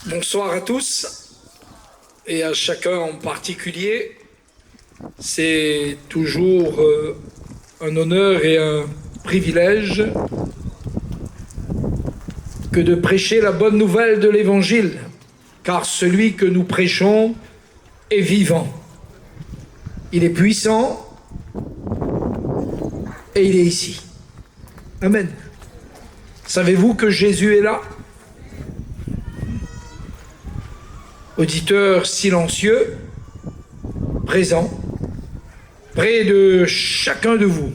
Bonsoir à tous et à chacun en particulier. C'est toujours un honneur et un privilège que de prêcher la bonne nouvelle de l'Évangile, car celui que nous prêchons est vivant. Il est puissant et il est ici. Amen. Savez-vous que Jésus est là? Auditeur silencieux, présent, près de chacun de vous,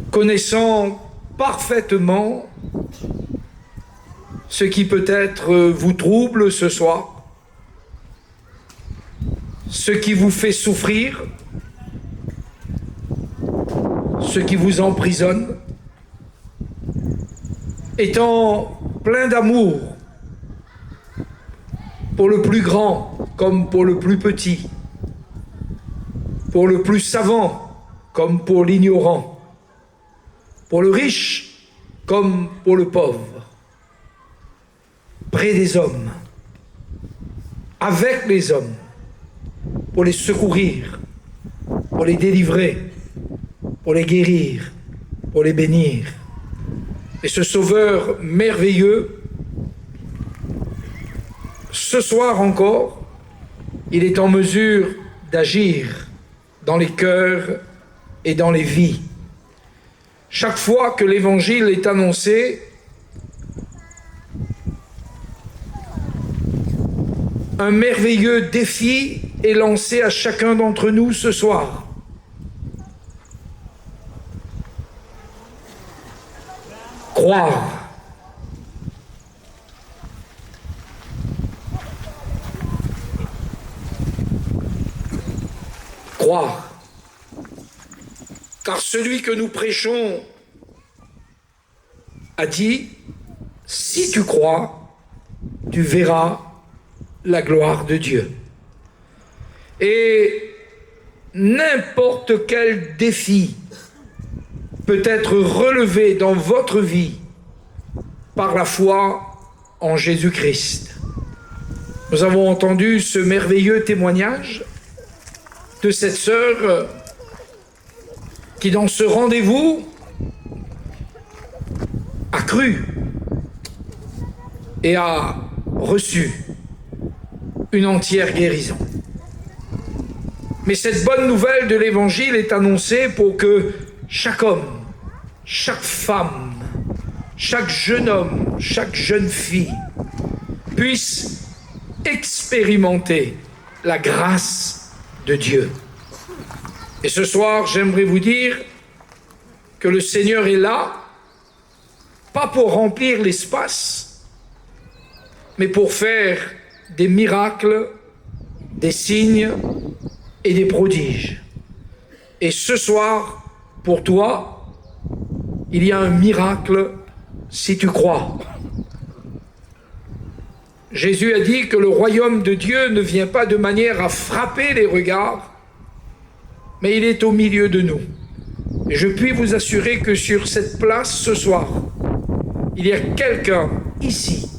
connaissant parfaitement ce qui peut-être vous trouble ce soir, ce qui vous fait souffrir, ce qui vous emprisonne, étant plein d'amour pour le plus grand comme pour le plus petit, pour le plus savant comme pour l'ignorant, pour le riche comme pour le pauvre, près des hommes, avec les hommes, pour les secourir, pour les délivrer, pour les guérir, pour les bénir. Et ce Sauveur merveilleux, ce soir encore, il est en mesure d'agir dans les cœurs et dans les vies. Chaque fois que l'Évangile est annoncé, un merveilleux défi est lancé à chacun d'entre nous ce soir. Croire. Croire. Car celui que nous prêchons a dit, si tu crois, tu verras la gloire de Dieu. Et n'importe quel défi peut être relevé dans votre vie par la foi en Jésus-Christ. Nous avons entendu ce merveilleux témoignage de cette sœur qui, dans ce rendez-vous, a cru et a reçu une entière guérison. Mais cette bonne nouvelle de l'Évangile est annoncée pour que chaque homme, chaque femme, chaque jeune homme, chaque jeune fille puisse expérimenter la grâce de Dieu. Et ce soir, j'aimerais vous dire que le Seigneur est là, pas pour remplir l'espace, mais pour faire des miracles, des signes et des prodiges. Et ce soir, pour toi, il y a un miracle si tu crois. Jésus a dit que le royaume de Dieu ne vient pas de manière à frapper les regards, mais il est au milieu de nous. Et je puis vous assurer que sur cette place ce soir, il y a quelqu'un ici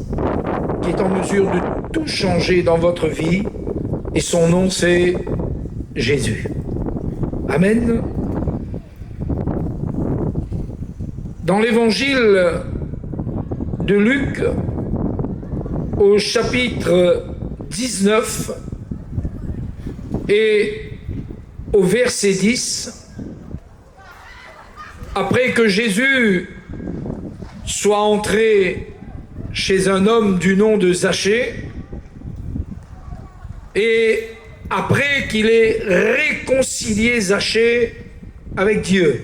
qui est en mesure de tout changer dans votre vie, et son nom c'est Jésus. Amen. Dans l'évangile de Luc, au chapitre 19 et au verset 10, après que Jésus soit entré chez un homme du nom de Zachée, et après qu'il ait réconcilié Zachée avec Dieu,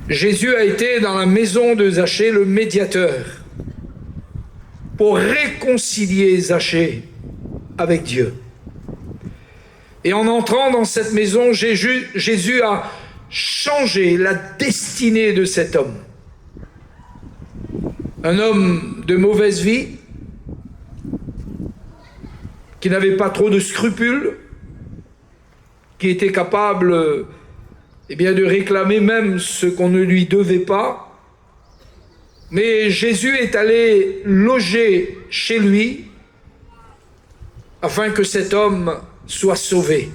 Jésus a été dans la maison de Zachée le médiateur pour réconcilier Zachée avec Dieu. Et en entrant dans cette maison, Jésus a changé la destinée de cet homme. Un homme de mauvaise vie, qui n'avait pas trop de scrupules, qui était capable de réclamer même ce qu'on ne lui devait pas, mais Jésus est allé loger chez lui afin que cet homme soit sauvé.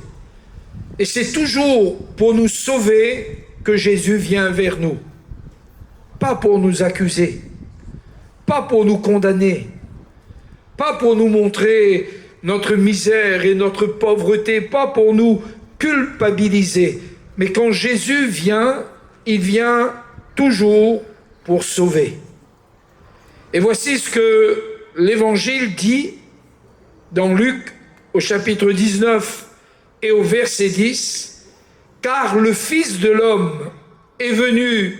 Et c'est toujours pour nous sauver que Jésus vient vers nous. Pas pour nous accuser, pas pour nous condamner, pas pour nous montrer notre misère et notre pauvreté, pas pour nous culpabiliser. Mais quand Jésus vient, il vient toujours pour sauver. Et voici ce que l'Évangile dit dans Luc au chapitre 19 et au verset 10, « Car le Fils de l'homme est venu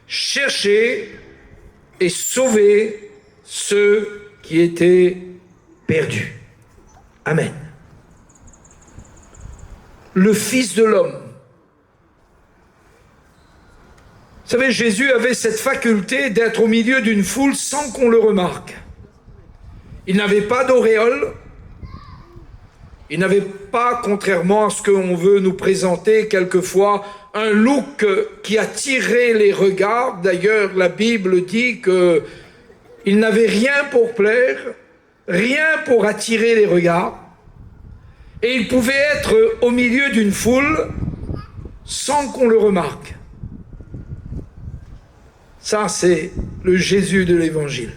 chercher et sauver ceux qui étaient perdus. » Amen. Le Fils de l'homme. Vous savez, Jésus avait cette faculté d'être au milieu d'une foule sans qu'on le remarque. Il n'avait pas d'auréole. Il n'avait pas, contrairement à ce qu'on veut nous présenter quelquefois, un look qui attirait les regards. D'ailleurs, la Bible dit qu'il n'avait rien pour plaire, rien pour attirer les regards. Et il pouvait être au milieu d'une foule sans qu'on le remarque. Ça, c'est le Jésus de l'Évangile.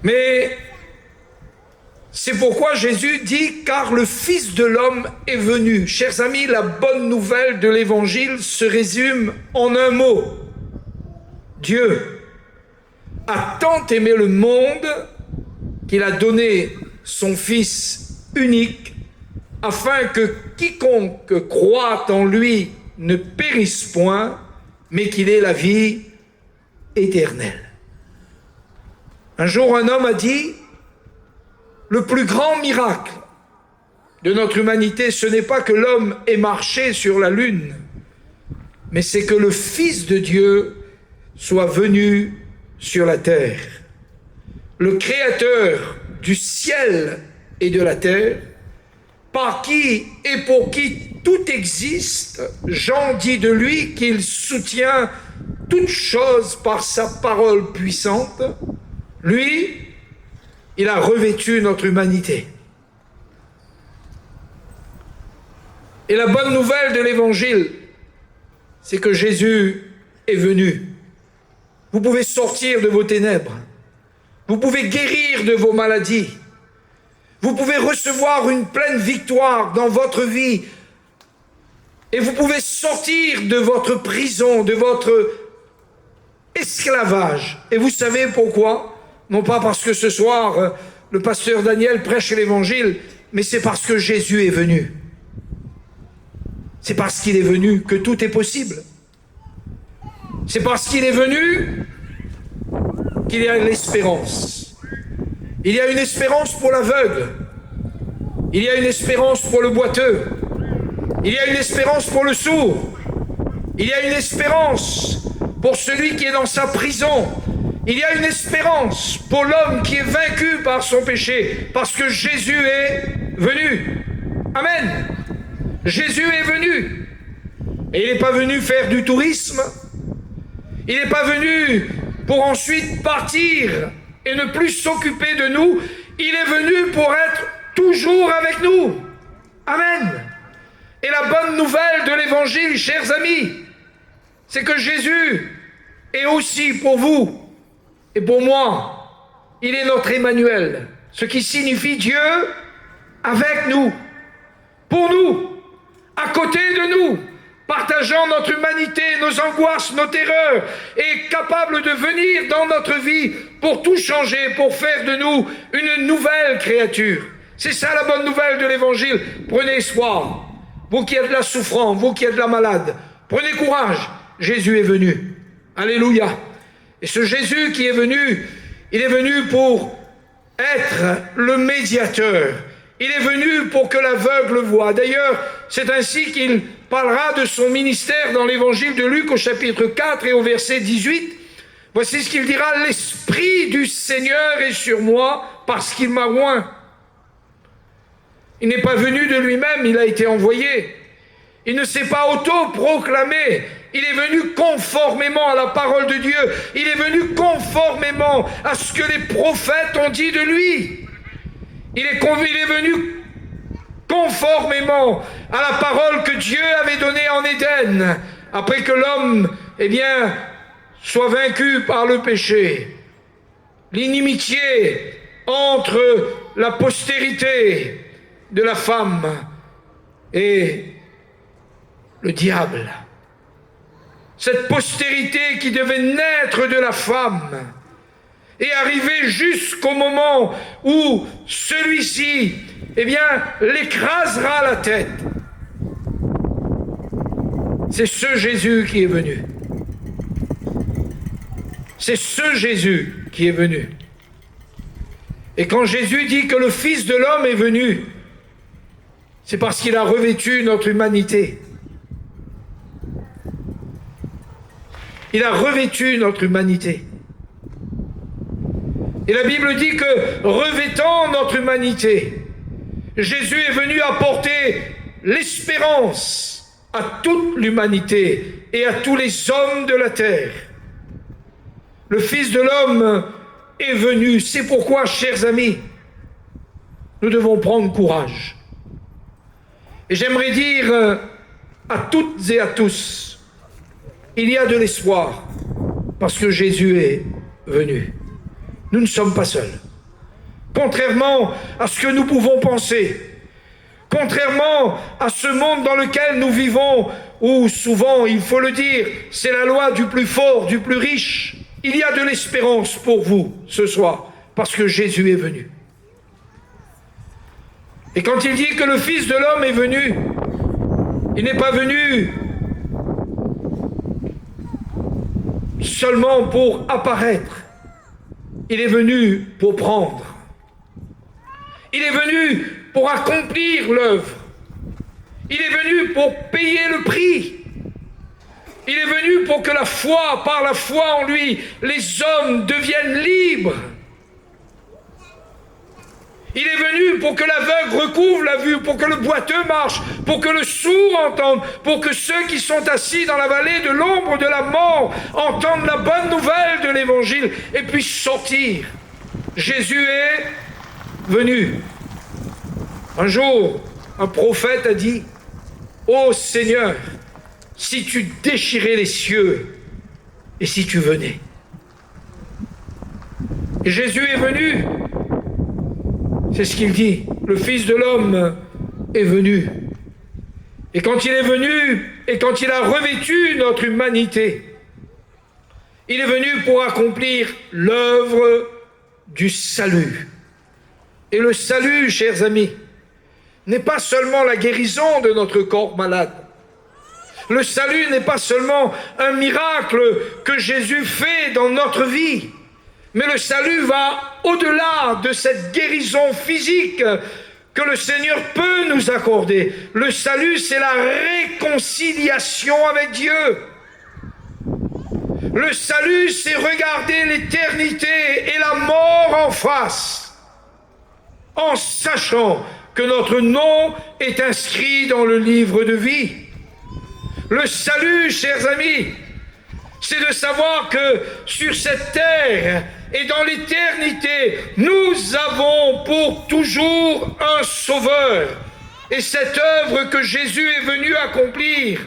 Mais c'est pourquoi Jésus dit « Car le Fils de l'homme est venu ». Chers amis, la bonne nouvelle de l'Évangile se résume en un mot. Dieu a tant aimé le monde qu'il a donné son Fils unique afin que quiconque croit en lui ne périsse point, mais qu'il ait la vie éternelle. Un jour, un homme a dit « Le plus grand miracle de notre humanité, ce n'est pas que l'homme ait marché sur la lune, mais c'est que le Fils de Dieu soit venu sur la terre. Le Créateur du ciel et de la terre, par qui et pour qui tout existe, Jean dit de lui qu'il soutient toutes choses par sa parole puissante. Lui, il a revêtu notre humanité. Et la bonne nouvelle de l'Évangile, c'est que Jésus est venu. Vous pouvez sortir de vos ténèbres. Vous pouvez guérir de vos maladies. Vous pouvez recevoir une pleine victoire dans votre vie. Et vous pouvez sortir de votre prison, de votre esclavage. Et vous savez pourquoi ? Non pas parce que ce soir, le pasteur Daniel prêche l'Évangile, mais c'est parce que Jésus est venu. C'est parce qu'il est venu que tout est possible. C'est parce qu'il est venu qu'il y a l'espérance. Il y a une espérance pour l'aveugle. Il y a une espérance pour le boiteux. Il y a une espérance pour le sourd. Il y a une espérance pour celui qui est dans sa prison. Il y a une espérance pour l'homme qui est vaincu par son péché, parce que Jésus est venu. Amen. Jésus est venu. Et il n'est pas venu faire du tourisme. Il n'est pas venu pour ensuite partir et ne plus s'occuper de nous. Il est venu pour être toujours avec nous. Amen. Et la bonne nouvelle de l'Évangile, chers amis, c'est que Jésus est aussi pour vous et pour moi. Il est notre Emmanuel, ce qui signifie Dieu avec nous, pour nous, à côté de nous, partageant notre humanité, nos angoisses, nos terreurs, et capable de venir dans notre vie pour tout changer, pour faire de nous une nouvelle créature. C'est ça la bonne nouvelle de l'Évangile. Prenez espoir. Vous qui êtes là souffrant, vous qui êtes là malade, prenez courage. Jésus est venu. Alléluia. Et ce Jésus qui est venu, il est venu pour être le médiateur. Il est venu pour que l'aveugle voie. D'ailleurs, c'est ainsi qu'il parlera de son ministère dans l'évangile de Luc au chapitre 4 et au verset 18. Voici ce qu'il dira: « L'Esprit du Seigneur est sur moi parce qu'il m'a oint. » Il n'est pas venu de lui-même, il a été envoyé. Il ne s'est pas auto-proclamé, il est venu conformément à la parole de Dieu. Il est venu conformément à ce que les prophètes ont dit de lui. Il est venu conformément à la parole que Dieu avait donnée en Éden, après que l'homme, soit vaincu par le péché. L'inimitié entre la postérité de la femme et le diable. Cette postérité qui devait naître de la femme et arriver jusqu'au moment où celui-ci, l'écrasera la tête. C'est ce Jésus qui est venu. C'est ce Jésus qui est venu. Et quand Jésus dit que le Fils de l'homme est venu, c'est parce qu'il a revêtu notre humanité. Il a revêtu notre humanité. Et la Bible dit que, revêtant notre humanité, Jésus est venu apporter l'espérance à toute l'humanité et à tous les hommes de la terre. Le Fils de l'homme est venu. C'est pourquoi, chers amis, nous devons prendre courage. Et j'aimerais dire à toutes et à tous, il y a de l'espoir parce que Jésus est venu. Nous ne sommes pas seuls. Contrairement à ce que nous pouvons penser, contrairement à ce monde dans lequel nous vivons, où souvent, il faut le dire, c'est la loi du plus fort, du plus riche, il y a de l'espérance pour vous ce soir, parce que Jésus est venu. Et quand il dit que le Fils de l'homme est venu, il n'est pas venu seulement pour apparaître, il est venu pour prendre. Il est venu pour accomplir l'œuvre. Il est venu pour payer le prix. Il est venu pour que par la foi en lui, les hommes deviennent libres. Il est venu pour que l'aveugle recouvre la vue, pour que le boiteux marche, pour que le sourd entende, pour que ceux qui sont assis dans la vallée de l'ombre de la mort entendent la bonne nouvelle de l'Évangile et puissent sortir. Jésus est venu. Un jour, un prophète a dit « Ô Seigneur, si tu déchirais les cieux et si tu venais. » Et Jésus est venu. C'est ce qu'il dit. Le Fils de l'homme est venu. Et quand il est venu, et quand il a revêtu notre humanité, il est venu pour accomplir l'œuvre du salut. Et le salut, chers amis, n'est pas seulement la guérison de notre corps malade. Le salut n'est pas seulement un miracle que Jésus fait dans notre vie, mais le salut va au-delà de cette guérison physique que le Seigneur peut nous accorder. Le salut, c'est la réconciliation avec Dieu. Le salut, c'est regarder l'éternité et la mort en face, en sachant que notre nom est inscrit dans le livre de vie. Le salut, chers amis, c'est de savoir que sur cette terre et dans l'éternité, nous avons pour toujours un sauveur. Et cette œuvre que Jésus est venu accomplir,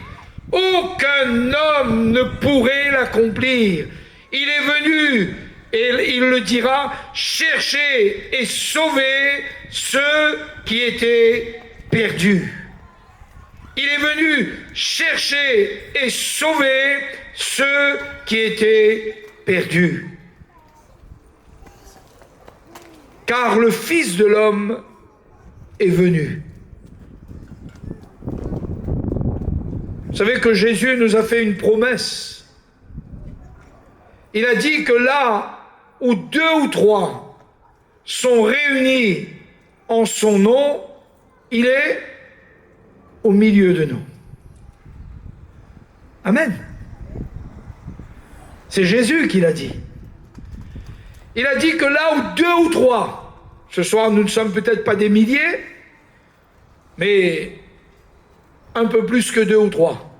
aucun homme ne pourrait l'accomplir. Il est venu, et il le dira, chercher et sauver ceux qui étaient perdus. Il est venu chercher et sauver ceux qui étaient perdus. Car le Fils de l'homme est venu. Vous savez que Jésus nous a fait une promesse. Il a dit que là où 2 ou 3 sont réunis en son nom, il est au milieu de nous. Amen. C'est Jésus qui l'a dit. Il a dit que là où 2 ou 3, ce soir nous ne sommes peut-être pas des milliers, mais un peu plus que 2 ou 3.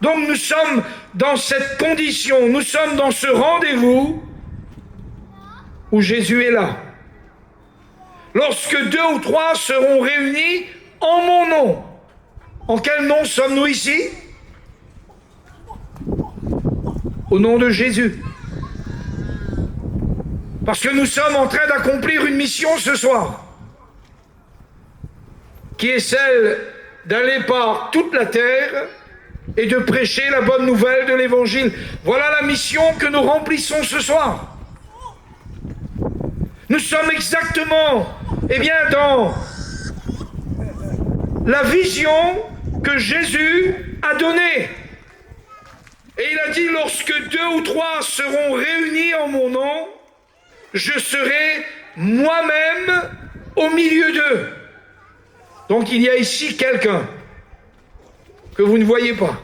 Donc nous sommes dans cette condition, nous sommes dans ce rendez-vous où Jésus est là. Lorsque 2 ou 3 seront réunis en mon nom. En quel nom sommes-nous ici? Au nom de Jésus. Parce que nous sommes en train d'accomplir une mission ce soir, qui est celle d'aller par toute la terre et de prêcher la bonne nouvelle de l'Évangile. Voilà la mission que nous remplissons ce soir. Nous sommes exactement, dans la vision que Jésus a donnée. Et il a dit, lorsque 2 ou 3 seront réunis en mon nom, je serai moi-même au milieu d'eux. Donc il y a ici quelqu'un que vous ne voyez pas,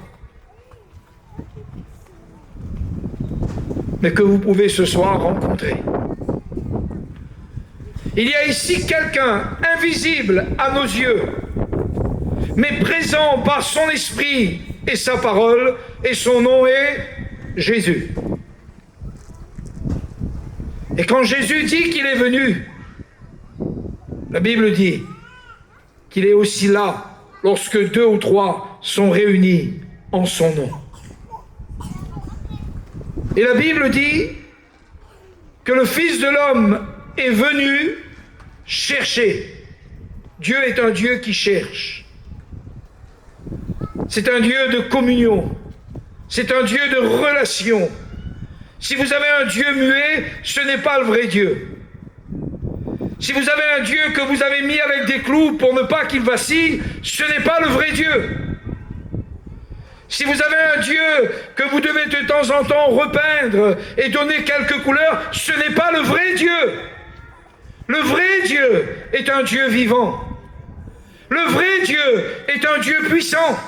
mais que vous pouvez ce soir rencontrer. Il y a ici quelqu'un invisible à nos yeux, mais présent par son esprit et sa parole, et son nom est Jésus. Et quand Jésus dit qu'il est venu, la Bible dit qu'il est aussi là lorsque 2 ou 3 sont réunis en son nom. Et la Bible dit que le Fils de l'homme est venu chercher. Dieu est un Dieu qui cherche. C'est un Dieu de communion. C'est un Dieu de relation. Si vous avez un Dieu muet, ce n'est pas le vrai Dieu. Si vous avez un Dieu que vous avez mis avec des clous pour ne pas qu'il vacille, ce n'est pas le vrai Dieu. Si vous avez un Dieu que vous devez de temps en temps repeindre et donner quelques couleurs, ce n'est pas le vrai Dieu. Le vrai Dieu est un Dieu vivant. Le vrai Dieu est un Dieu puissant.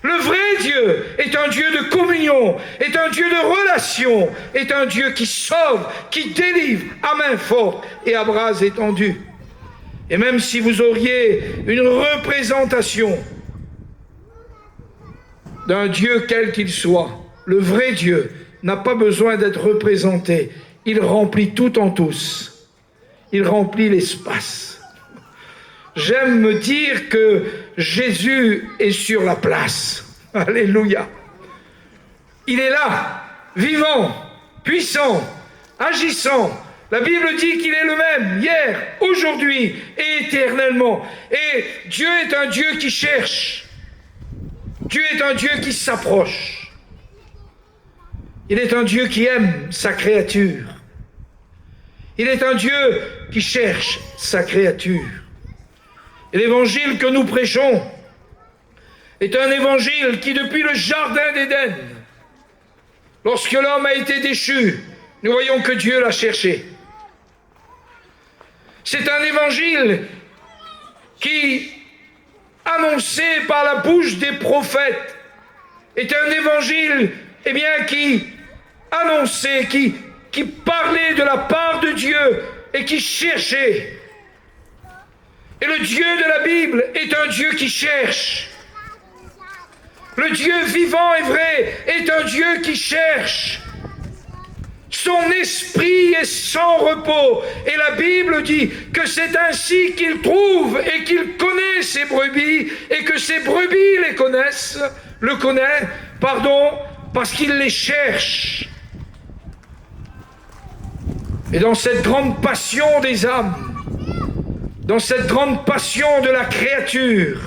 Le vrai Dieu est un Dieu de communion, est un Dieu de relation, est un Dieu qui sauve, qui délivre à main forte et à bras étendus. Et même si vous auriez une représentation d'un Dieu quel qu'il soit, le vrai Dieu n'a pas besoin d'être représenté. Il remplit tout en tous. Il remplit l'espace. J'aime me dire que Jésus est sur la place. Alléluia. Il est là, vivant, puissant, agissant. La Bible dit qu'il est le même, hier, aujourd'hui et éternellement. Et Dieu est un Dieu qui cherche. Dieu est un Dieu qui s'approche. Il est un Dieu qui aime sa créature. Il est un Dieu qui cherche sa créature. Et l'évangile que nous prêchons est un évangile qui, depuis le jardin d'Éden, lorsque l'homme a été déchu, nous voyons que Dieu l'a cherché. C'est un évangile qui, annoncé par la bouche des prophètes, est un évangile qui annonçait, qui parlait de la part de Dieu et qui cherchait. Et le Dieu de la Bible est un Dieu qui cherche. Le Dieu vivant et vrai est un Dieu qui cherche. Son esprit est sans repos. Et la Bible dit que c'est ainsi qu'il trouve et qu'il connaît ses brebis et que ses brebis le connaissent, parce qu'il les cherche. Et dans cette grande passion des âmes, dans cette grande passion de la créature,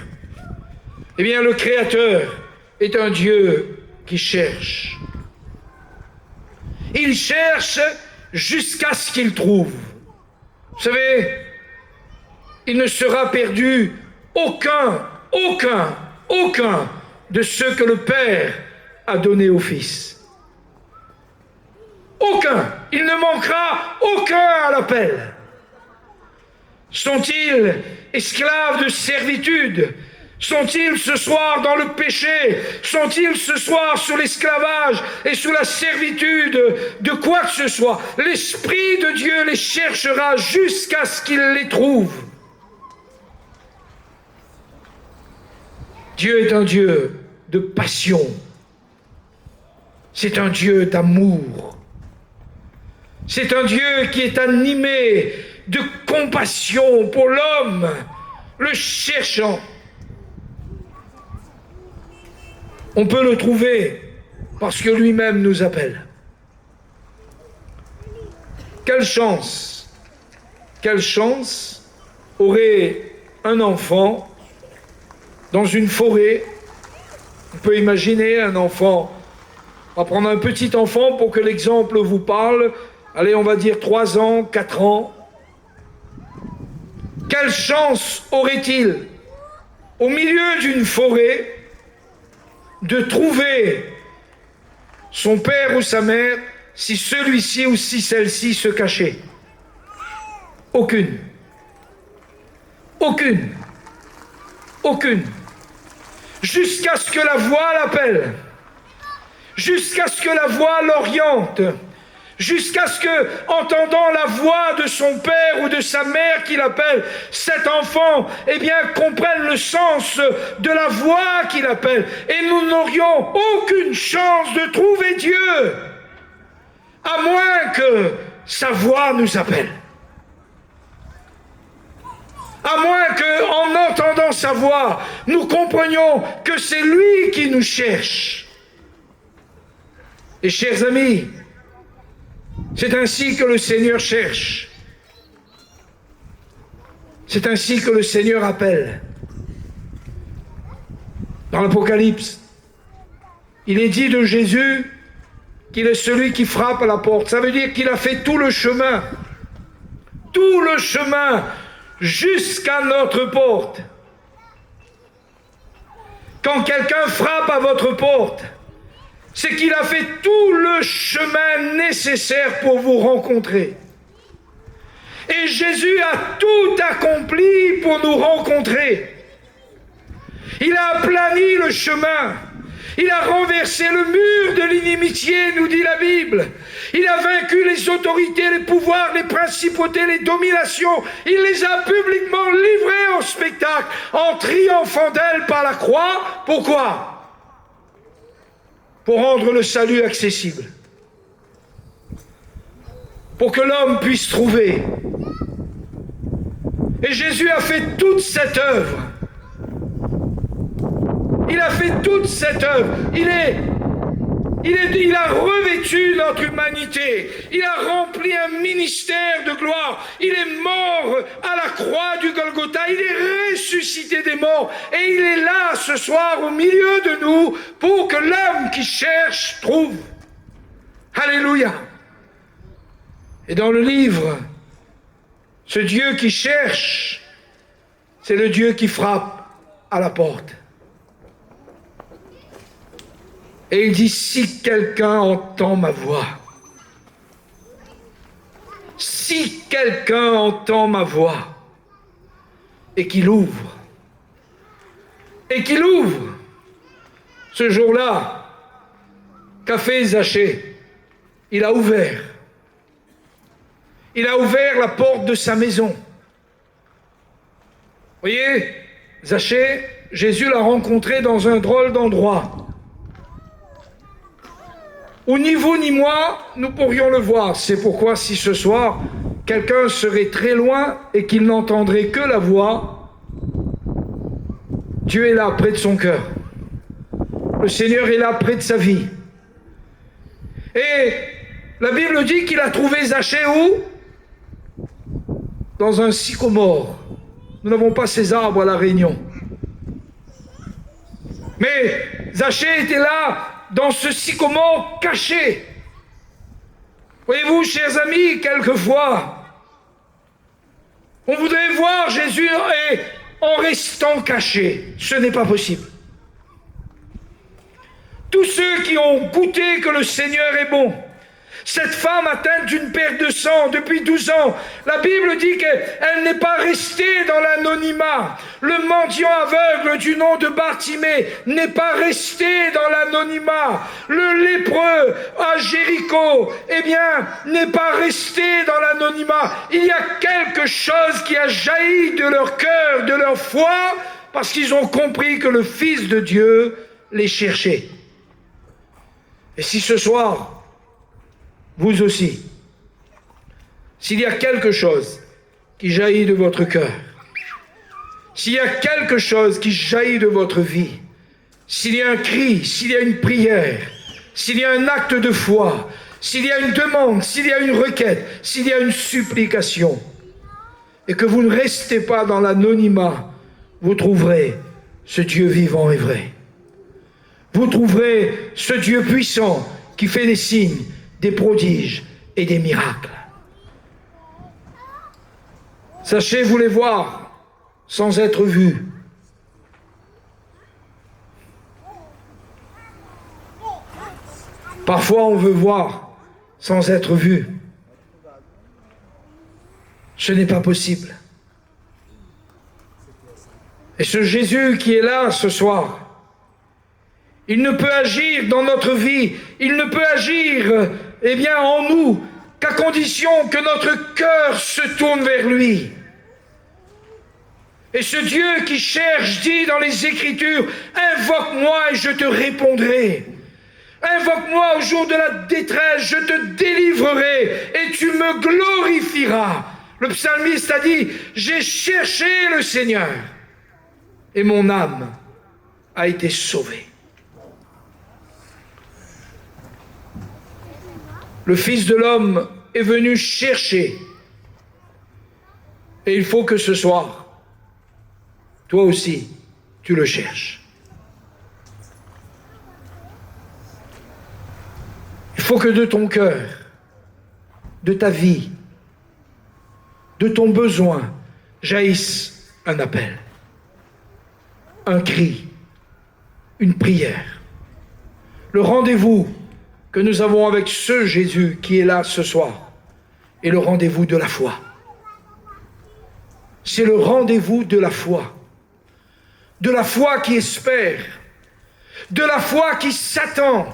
le Créateur est un Dieu qui cherche. Il cherche jusqu'à ce qu'il trouve. Vous savez, il ne sera perdu aucun de ceux que le Père a donnés au Fils. Aucun. Il ne manquera aucun à l'appel. Sont-ils esclaves de servitude? Sont-ils ce soir dans le péché? Sont-ils ce soir sous l'esclavage et sous la servitude de quoi que ce soit? L'Esprit de Dieu les cherchera jusqu'à ce qu'il les trouve. Dieu est un Dieu de passion. C'est un Dieu d'amour. C'est un Dieu qui est animé de compassion pour l'homme, le cherchant. On peut le trouver parce que lui-même nous appelle. Quelle chance aurait un enfant dans une forêt. On peut imaginer un enfant. On va prendre un petit enfant pour que l'exemple vous parle. Allez, on va dire 3 ans, 4 ans. Quelle chance aurait-il, au milieu d'une forêt, de trouver son père ou sa mère si celui-ci ou si celle-ci se cachait? Aucune. Aucune. Aucune. Jusqu'à ce que la voix l'appelle. Jusqu'à ce que la voix l'oriente. Jusqu'à ce que, entendant la voix de son père ou de sa mère qui l'appelle, cet enfant, comprenne le sens de la voix qui l'appelle. Et nous n'aurions aucune chance de trouver Dieu, à moins que sa voix nous appelle. À moins qu'en entendant sa voix, nous comprenions que c'est lui qui nous cherche. Et chers amis, c'est ainsi que le Seigneur cherche. C'est ainsi que le Seigneur appelle. Dans l'Apocalypse, il est dit de Jésus qu'il est celui qui frappe à la porte. Ça veut dire qu'il a fait tout le chemin jusqu'à notre porte. Quand quelqu'un frappe à votre porte, c'est qu'il a fait tout le chemin nécessaire pour vous rencontrer. Et Jésus a tout accompli pour nous rencontrer. Il a aplani le chemin. Il a renversé le mur de l'inimitié, nous dit la Bible. Il a vaincu les autorités, les pouvoirs, les principautés, les dominations. Il les a publiquement livrées au spectacle en triomphant d'elles par la croix. Pourquoi ? Pour rendre le salut accessible. Pour que l'homme puisse trouver. Et Jésus a fait toute cette œuvre. Il a fait toute cette œuvre. Il a revêtu notre humanité. Il a rempli un ministère de gloire. Il est mort à la croix du Golgotha. Il est ressuscité des morts. Et il est là ce soir au milieu de nous pour que l'homme qui cherche trouve. Alléluia. Et dans le livre, ce Dieu qui cherche, c'est le Dieu qui frappe à la porte. Et il dit, si quelqu'un entend ma voix, si quelqu'un entend ma voix, et qu'il ouvre, ce jour-là, qu'a fait Zachée? Il a ouvert la porte de sa maison. Vous voyez, Zachée, Jésus l'a rencontré dans un drôle d'endroit. Où ni vous ni moi, nous pourrions le voir. C'est pourquoi si ce soir, quelqu'un serait très loin et qu'il n'entendrait que la voix, Dieu est là, près de son cœur. Le Seigneur est là, près de sa vie. Et la Bible dit qu'il a trouvé Zachée où? Dans un sycomore. Nous n'avons pas ces arbres à La Réunion. Mais Zachée était là, dans ce sycomore caché. Voyez-vous, chers amis, quelquefois, on voudrait voir Jésus en restant caché. Ce n'est pas possible. Tous ceux qui ont goûté que le Seigneur est bon, cette femme atteinte d'une perte de sang depuis 12 ans, la Bible dit qu'elle n'est pas restée dans l'anonymat. Le mendiant aveugle du nom de Bartimée n'est pas resté dans l'anonymat. Le lépreux à Jéricho, n'est pas resté dans l'anonymat. Il y a quelque chose qui a jailli de leur cœur, de leur foi, parce qu'ils ont compris que le Fils de Dieu les chercher. Et si ce soir, vous aussi, s'il y a quelque chose qui jaillit de votre cœur, s'il y a quelque chose qui jaillit de votre vie, s'il y a un cri, s'il y a une prière, s'il y a un acte de foi, s'il y a une demande, s'il y a une requête, s'il y a une supplication, et que vous ne restez pas dans l'anonymat, vous trouverez ce Dieu vivant et vrai. Vous trouverez ce Dieu puissant qui fait des signes, des prodiges et des miracles. Sachez vous les voir sans être vus. Parfois on veut voir sans être vu. Ce n'est pas possible. Et ce Jésus qui est là ce soir, il ne peut agir dans notre vie, il ne peut agir en nous qu'à condition que notre cœur se tourne vers lui. Et ce Dieu qui cherche dit dans les Écritures, invoque-moi et je te répondrai. Invoque-moi au jour de la détresse, je te délivrerai et tu me glorifieras. Le psalmiste a dit, j'ai cherché le Seigneur et mon âme a été sauvée. Le Fils de l'homme est venu chercher. Et il faut que ce soir, toi aussi, tu le cherches. Il faut que de ton cœur, de ta vie, de ton besoin, jaillisse un appel, un cri, une prière. Le rendez-vous que nous avons avec ce Jésus qui est là ce soir est le rendez-vous de la foi. C'est le rendez-vous de la foi qui espère, de la foi qui s'attend,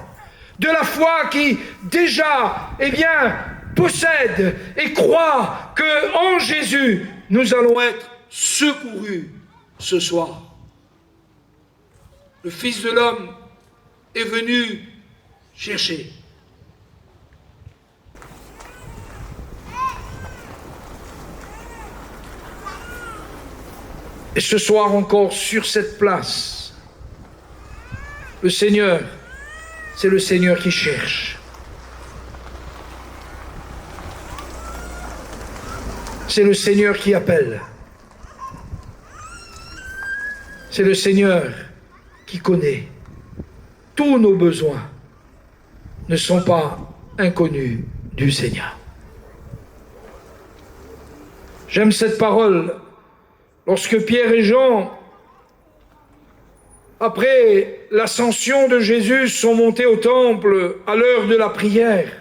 de la foi qui déjà, possède et croit que en Jésus, nous allons être secourus ce soir. Le Fils de l'homme est venu chercher. Et ce soir encore, sur cette place, le Seigneur, c'est le Seigneur qui cherche. C'est le Seigneur qui appelle. C'est le Seigneur qui connaît. Tous nos besoins ne sont pas inconnus du Seigneur. J'aime cette parole. Lorsque Pierre et Jean, après l'ascension de Jésus, sont montés au temple à l'heure de la prière,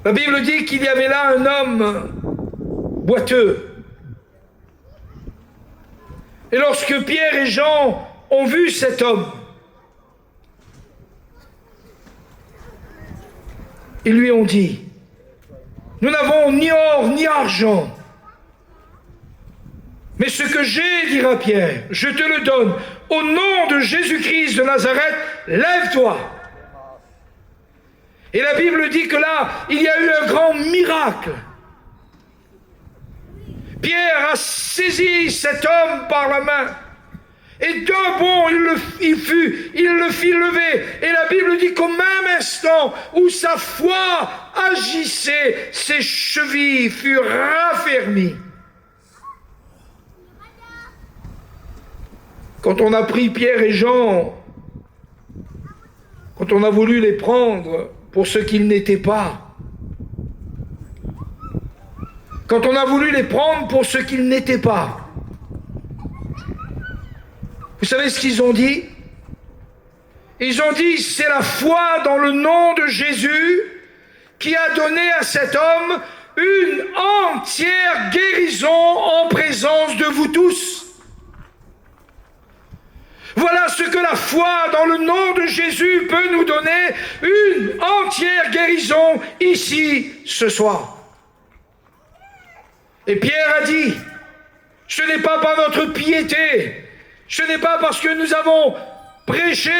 la Bible dit qu'il y avait là un homme boiteux. Et lorsque Pierre et Jean ont vu cet homme, ils lui ont dit, nous n'avons ni or ni argent, mais ce que j'ai, dira Pierre, je te le donne. Au nom de Jésus-Christ de Nazareth, lève-toi. Et la Bible dit que là, il y a eu un grand miracle. Pierre a saisi cet homme par la main. Et d'un bond, il le fit lever. Et la Bible dit qu'au même instant où sa foi agissait, ses chevilles furent raffermies. Quand on a pris Pierre et Jean, quand on a voulu les prendre pour ce qu'ils n'étaient pas, quand on a voulu les prendre pour ce qu'ils n'étaient pas, vous savez ce qu'ils ont dit? Ils ont dit, c'est la foi dans le nom de Jésus qui a donné à cet homme une entière guérison en présence de vous tous. Voilà ce que la foi dans le nom de Jésus peut nous donner, une entière guérison ici, ce soir. Et Pierre a dit, ce n'est pas par notre piété, Ce n'est pas parce que nous avons prêché.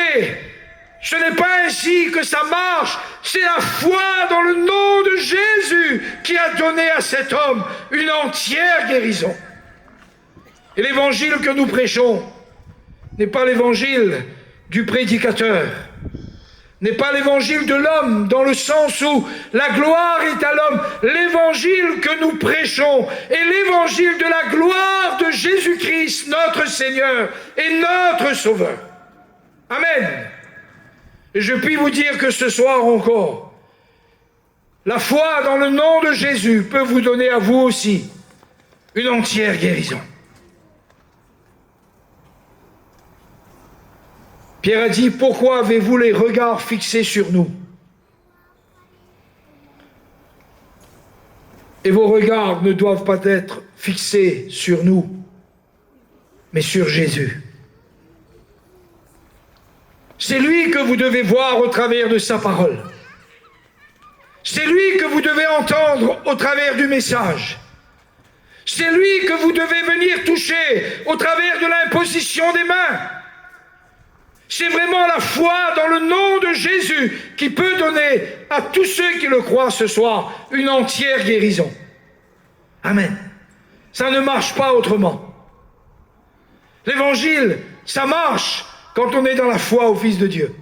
Ce n'est pas ainsi que ça marche. C'est la foi dans le nom de Jésus qui a donné à cet homme une entière guérison. Et l'évangile que nous prêchons n'est pas l'évangile du prédicateur, n'est pas l'évangile de l'homme dans le sens où la gloire est à l'homme. L'évangile que nous prêchons est l'évangile de la gloire de Jésus-Christ, notre Seigneur et notre Sauveur. Amen. Et je puis vous dire que ce soir encore, la foi dans le nom de Jésus peut vous donner à vous aussi une entière guérison. Pierre a dit, pourquoi avez-vous les regards fixés sur nous? Et vos regards ne doivent pas être fixés sur nous, mais sur Jésus. C'est lui que vous devez voir au travers de sa parole. C'est lui que vous devez entendre au travers du message. C'est lui que vous devez venir toucher au travers de l'imposition des mains. C'est vraiment la foi dans le nom de Jésus qui peut donner à tous ceux qui le croient ce soir une entière guérison. Amen. Ça ne marche pas autrement. L'évangile, ça marche quand on est dans la foi au Fils de Dieu.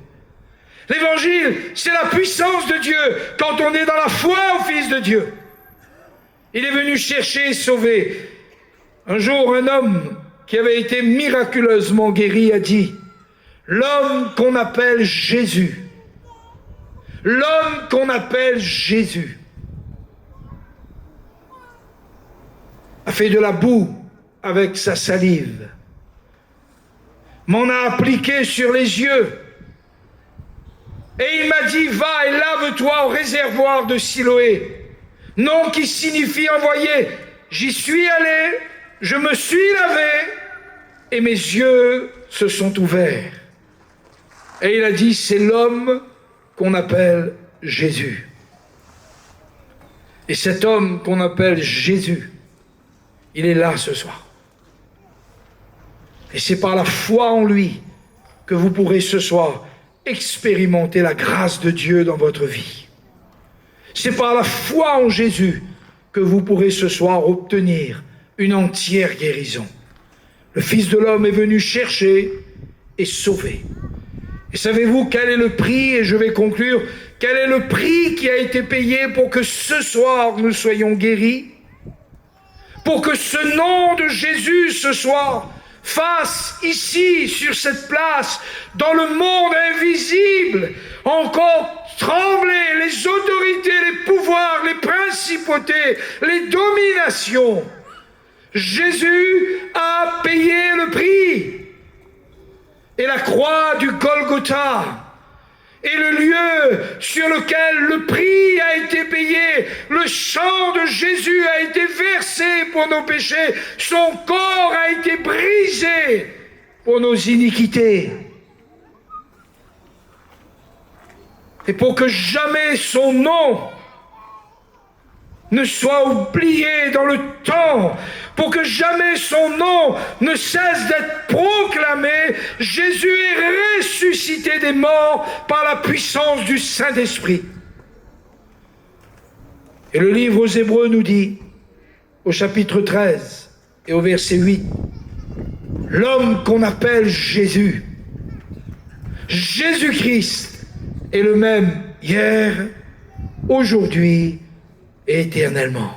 L'évangile, c'est la puissance de Dieu quand on est dans la foi au Fils de Dieu. Il est venu chercher et sauver. Un jour, un homme qui avait été miraculeusement guéri a dit, l'homme qu'on appelle Jésus, l'homme qu'on appelle Jésus, a fait de la boue avec sa salive, m'en a appliqué sur les yeux, et il m'a dit, va et lave-toi au réservoir de Siloé, nom qui signifie envoyé. J'y suis allé, je me suis lavé, et mes yeux se sont ouverts. Et il a dit, c'est l'homme qu'on appelle Jésus. Et cet homme qu'on appelle Jésus, il est là ce soir. Et c'est par la foi en lui que vous pourrez ce soir expérimenter la grâce de Dieu dans votre vie. C'est par la foi en Jésus que vous pourrez ce soir obtenir une entière guérison. Le Fils de l'homme est venu chercher et sauver. Et savez-vous quel est le prix, et je vais conclure, quel est le prix qui a été payé pour que ce soir nous soyons guéris? Pour que ce nom de Jésus ce soir fasse ici, sur cette place, dans le monde invisible, encore trembler les autorités, les pouvoirs, les principautés, les dominations. Jésus a payé le prix. Et la croix du Golgotha est le lieu sur lequel le prix a été payé. Le sang de Jésus a été versé pour nos péchés. Son corps a été brisé pour nos iniquités. Et pour que jamais son nom ne soit oublié dans le temps, pour que jamais son nom ne cesse d'être proclamé, Jésus est ressuscité des morts par la puissance du Saint-Esprit. Et le livre aux Hébreux nous dit, au chapitre 13 et au verset 8, l'homme qu'on appelle Jésus, Jésus-Christ, est le même hier, aujourd'hui et éternellement.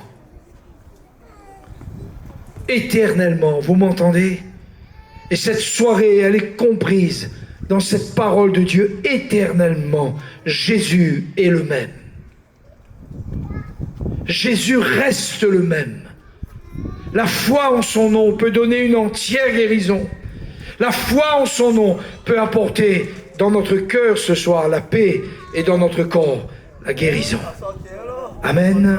Éternellement, vous m'entendez? Et cette soirée, elle est comprise dans cette parole de Dieu. Éternellement, Jésus est le même. Jésus reste le même. La foi en son nom peut donner une entière guérison. La foi en son nom peut apporter dans notre cœur ce soir la paix et dans notre corps la guérison. Amen.